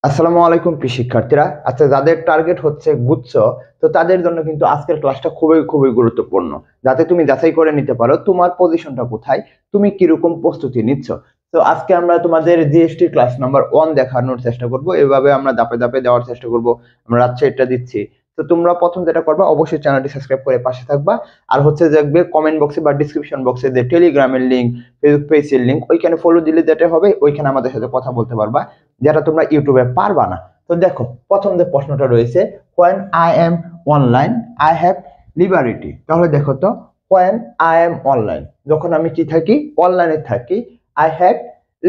আসসালামু আলাইকুম প্রিয় শিক্ষার্থীরা। আচ্ছা, যাদের টার্গেট হচ্ছে গুচ্ছ, তো তাদের জন্য কিন্তু আজকের ক্লাসটা খুবই খুবই গুরুত্বপূর্ণ, যাতে তুমি যাচাই করে নিতে পারো তোমার পজিশনটা কোথায়, তুমি কিরকম প্রস্তুতি নিচ্ছ। তো আজকে আমরা তোমাদের জিএসটি ক্লাস নাম্বার 1 দেখানোর চেষ্টা করব। এভাবে আমরা ধাপে ধাপে দেওয়ার চেষ্টা করব। আমরা রাত্রে এটা দিচ্ছি। তো তোমরা প্রথম যেটা করবা, অবশ্যই চ্যানেলটি সাবস্ক্রাইব করে পাশে থাকবা। আর হচ্ছে দেখবে কমেন্ট বক্সে বা ডিসক্রিপশন বক্সে যে টেলিগ্রামের লিংক, ফেসবুক পেজের লিংক, ওইখানে ফলো দিলে যেটা হবে, ওইখানে আমাদের সাথে কথা বলতে পারবা, যেটা তোমরা ইউটিউবে পারবা না। তো দেখো, প্রথম যে প্রশ্নটা রয়েছে, when I am online I have liberty। তাহলে দেখো তো, when I am online, যখন আমি কি থাকি, অনলাইনে থাকি, I have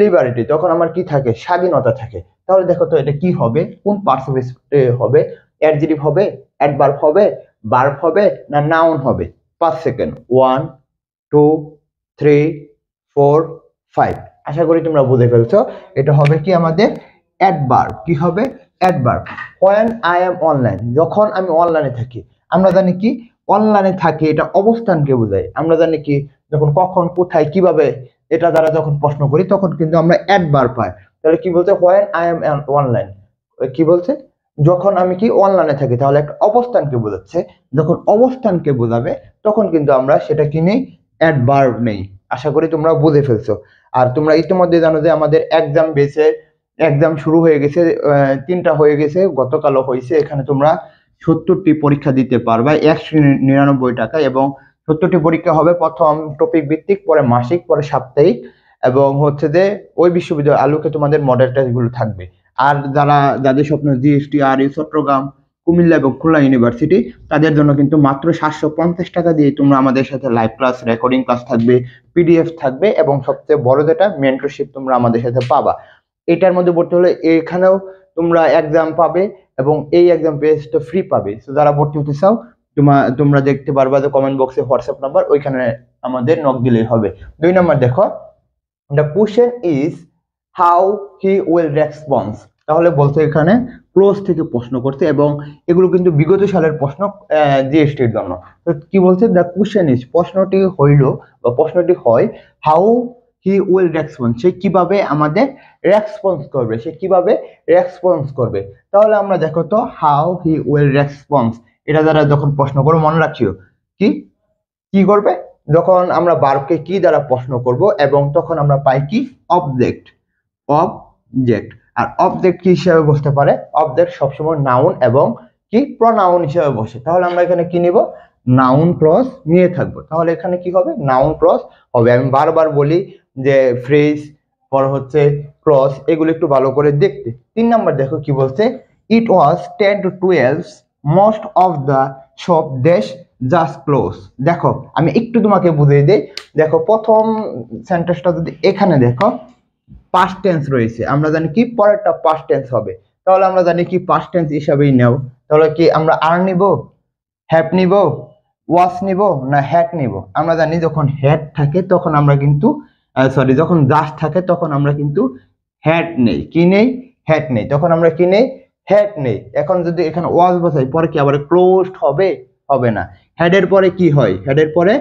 liberty, তখন আমার কি থাকে, স্বাধীনতা থাকে। তাহলে দেখো তো, এটা কি হবে, কোন পার্টিসিপেন্ট হবে, অ্যাডজেক্টিভ হবে, অ্যাডভার্ব হবে, ভার্ব হবে, না নাউন হবে? 5 সেকেন্ড। 1 2 3 4 5। আশা করি তোমরা বুঝে ফেলছো। এটা হবে কি আমাদের অ্যাডভার্ব। কি হবে? Adverb. when I am online, যখন আমি অনলাইনে থাকি। আমরা জানি কি, অনলাইনে থাকি এটা অবস্থানকে বোঝায়। আমরা জানি কি, যখন কখন কোথায় কিভাবে এটা দ্বারা যখন প্রশ্ন করি, তখন কিন্তু আমরা অ্যাডভার্ব পাই। তাহলে কি বলছে, when I am online, কি বলছে, যখন আমি কি অনলাইনে থাকি, তাহলে একটা অবস্থানকে বোঝাচ্ছে। যখন অবস্থানকে বোঝাবে, তখন কিন্তু আমরা সেটা কি নেই, অ্যাডভার্ব নেই। আশা করি তোমরা বুঝে ফেলছো। আর তোমরা ইতিমধ্যে জানো যে আমাদের এক্সাম বেসে এক্সাম শুরু হয়ে গেছে, 3টা হয়ে গেছে, গতকালও হয়েছে। এখানে তোমরা 70টি পরীক্ষা দিতে পারবে 199 টাকা, এবং 70টি পরীক্ষা হবে প্রথম টপিক ভিত্তিক, পরে মাসিক, পরে সাপ্তাহিক, এবং হচ্ছে যে ওই বিশ্ববিদ্যালয়ের আলোকে তোমাদের মডেল টেস্টগুলো থাকবে। আর যাদের স্বপ্ন জিএসটি আর এই চট্টগ্রাম, কুমিল্লা এবং খুলনা ইউনিভার্সিটি, তাদের জন্য কিন্তু মাত্র 750 টাকা দিয়ে তোমরা আমাদের সাথে লাইভ ক্লাস, রেকর্ডিং ক্লাস থাকবে, পিডিএফ থাকবে, এবং সবচেয়ে বড় যেটা, মেন্টরশিপ তোমরা আমাদের সাথে পাবা। এটার মধ্যে ভর্তি হলে এখানেও তোমরা এক্সাম পাবে, এবং এই এক্সাম পেজটা ফ্রি পাবে। তো যারা ভর্তি হতে চাও, তোমরা দেখতে পারবা যে কমেন্ট বক্সে হোয়াটসঅ্যাপ নাম্বার, ওইখানে আমাদের নক দিলেই হবে। 2 নাম্বার দেখো, the question is how he will response. তাহলে বলছে এখানে ক্লোজ থেকে প্রশ্ন করছে, এবং এগুলো কিন্তু বিগত সালের প্রশ্ন জিএসটির জন্য। তো কি বলছে, দ্য কোশ্চেন ইজ, প্রশ্নটি হইল বা প্রশ্নটি হয়, হাউ হি উইল রেসপন্স, সে কিভাবে আমাদের রেসপন্স করবে, সে কিভাবে রেসপন্স করবে। তাহলে আমরা দেখো তো, হাউ হি উইল রেসপন্স, এটা দ্বারা যখন প্রশ্ন করবো, মনে রাখিও কি কি করবে, যখন আমরা ভার্বকে কি দ্বারা প্রশ্ন করব, এবং তখন আমরা পাই কি, অবজেক্ট। অবজেক্ট। আর অবজেক্ট কি হিসাবে বসতে পারে, অবজেক্ট সবসময় নাউন এবং কি প্রনাউন হিসাবে বসে। তাহলে আমরা এখানে কি নিব, নাউন ক্লজ নিয়ে থাকবো। তাহলে এখানে কি হবে, নাউন ক্লজ হবে। আমি বারবার বলি যে ফ্রেজ, পর হচ্ছে ক্লজ, এগুলো একটু ভালো করে দেখতে। 3 নাম্বার দেখো কি বলছে, ইট ওয়াজ 10 to 12, most of the shop দেশ জাস্ট ক্লোজ। দেখো, আমি একটু তোমাকে বুঝিয়ে দিই। দেখো, প্রথম সেন্টেন্সটা যদি এখানে দেখো, পাস্ট টেন্স রয়েছে, আমরা জানি কি পরেরটা পাস্ট টেন্স হবে। তাহলে আমরা জানি কি পাস্ট টেন্স হিসাবেই নাও। তাহলে কি আমরা আর নিব, হ্যাভ নিব, ওয়াজ নিব, না হ্যাড নিব? আমরা জানি যখন হ্যাড থাকে তখন আমরা কিন্তু, সরি, যখন জাস্ট থাকে তখন আমরা কিন্তু হ্যাড নেই। কি নেই, হ্যাড নেই। তখন আমরা কি নেই, হ্যাড নেই। এখন যদি এখানে ওয়াজ বসাই, পরে কি আবার ক্লোজড হবে? হবে না। হেডের পরে কি হয়, হেডের পরে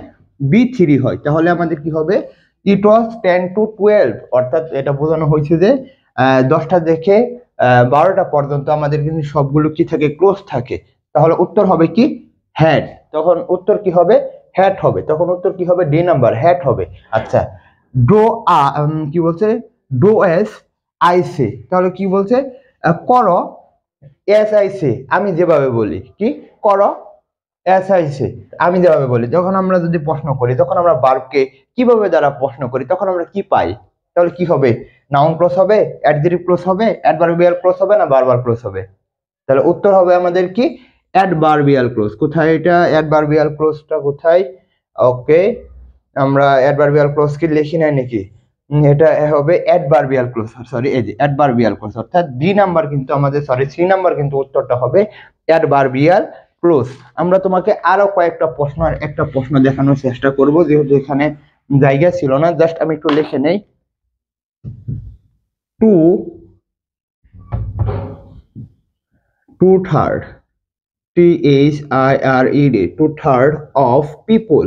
বি3 হয়। তাহলে আমাদের কি হবে, ইট ওয়াজ 10 to 12, অর্থাৎ এটা বোঝানো হয়েছে যে 10টা দেখে 12টা পর্যন্ত আমাদের কিন্তু সবগুলো কি থাকে, ক্লোজ থাকে। তাহলে উত্তর হবে কি, হ্যাড। তখন উত্তর কি হবে, হ্যাড হবে। তখন উত্তর কি হবে, ডি নাম্বার, হ্যাড হবে। আচ্ছা, ডো কি বলছে, ডো এস আই সে। তাহলে কি বলছে, করো এস আই সে, আমি যেভাবে বলি। কি করো এস আই সে, আমি যেভাবে বলি। যখন আমরা যদি প্রশ্ন করি, তখন আমরা ভার্বকে কিভাবে দ্বারা প্রশ্ন করি, তখন আমরা কি পাই? তাহলে কি হবে, নাউন ক্লজ হবে, অ্যাডজেক্টিভ ক্লজ হবে, অ্যাডভার্বিয়াল ক্লজ হবে, না ভার্বাল ক্লজ হবে? তাহলে উত্তর হবে আমাদের কি, অ্যাডভার্বিয়াল ক্লজ। কোথায় এটা, অ্যাডভার্বিয়াল ক্লজটা কোথায়? ওকে, আমরা অ্যাডভার্বিয়াল ক্লজ কি লিখি নাই নাকি? এটা হবে অ্যাডভার্বিয়াল ক্লজ, সরি, এই যে অ্যাডভার্বিয়াল ক্লজ, অর্থাৎ ডি নাম্বার কিন্তু আমাদের, সরি, সি নাম্বার কিন্তু উত্তরটা হবে অ্যাডভার্বিয়াল ক্লোজ। আমরা তোমাকে আরো কয়েকটা প্রশ্ন, আর একটা প্রশ্ন দেখানোর চেষ্টা করব, যেহেতু এখানে জায়গা ছিল না। জাস্ট আমি একটু লিখে নেই, two third, THIRED, two third of people,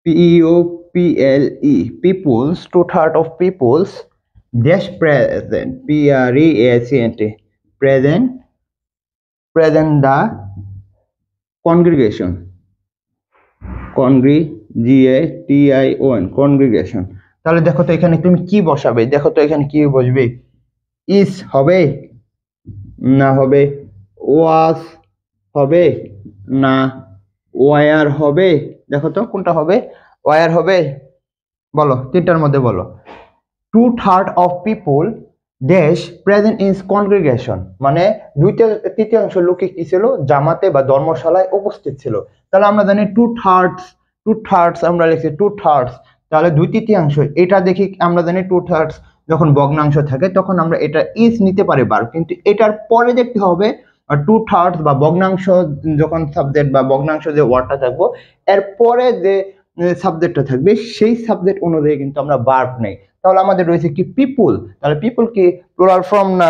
PEOPLE, peoples, two third of peoples dash present, PRESENT, present, present the congregation, GATION, congregation. তাহলে দেখো তো এখানে তুমি কি বসাবে, দেখো তো এখানে কি বসবে, ইস হবে না হবে, ওয়াজ হবে না ওয়ার হবে, দেখো তো কোনটা হবে, ওয়ার হবে, বলো তিনটার মধ্যে বলো। 2/3 of people dash present in congregation, মানে 2/3 লোকে কি ছিল, জামাতে বা ধর্মশালায় উপস্থিত ছিল। তাহলে আমরা জানি 2/3 আমরা লিখছি 2/3, তাহলে 2/3, এটা দেখি আমরা জানি 2/3 যখন ভগ্নাংশ থাকে তখন আমরা এটা ইজ নিতে পারি বার, কিন্তু এটার পরে দেখতে হবে 2/3 বা ভগ্নাংশ যখন সাবজেক্ট বা ভগ্নাংশ যে ওয়ার্ডটা থাকবো এর পরে যে সাবজেক্টটা থাকবে সেই সাবজেক্ট অনুযায়ী কিন্তু আমরা ভার্ব নেই। তাহলে আমাদের রয়েছে কি পিপুল, তাহলে পিপুল কি প্লুরাল ফর্ম না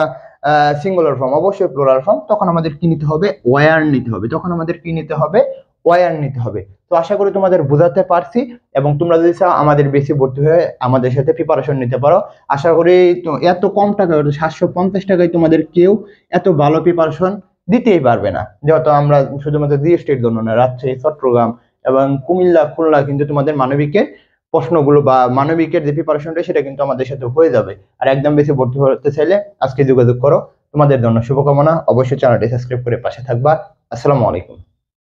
সিঙ্গুলার ফর্ম, অবশ্যই প্লুরাল ফর্ম, তখন আমাদের কি নিতে হবে, ওয়ার নিতে হবে, তখন আমাদের কি নিতে হবে, ওয়ার নিতে হবে। তো আশা করি তোমাদের বোঝাতে পারছি, এবং তোমরা যদি চাও আমাদের বেশি ভর্তি হয়ে আমাদের সাথে প্রিপারেশন নিতে পারো। আশা করি এত কম টাকা 750 টাকায় তোমাদের কেউ এত ভালো প্রিপারেশন দিতেই পারবে না, যেহেতু আমরা শুধুমাত্র জিএসটির জন্য না, রাজশাহী, চট্টগ্রাম এবং কুমিল্লা, খুলনা কিন্তু তোমাদের মানবিকের প্রশ্নগুলো বা মানবিকের যে প্রিপারেশনটা সেটা কিন্তু আমাদের সাথে হয়ে যাবে। আর একদম বেশি ভর্তি হতে চাইলে আজকে যোগাযোগ করো। তোমাদের জন্য শুভকামনা, অবশ্যই চ্যানেলটি সাবস্ক্রাইব করে পাশে থাকবা। আসসালামু আলাইকুম।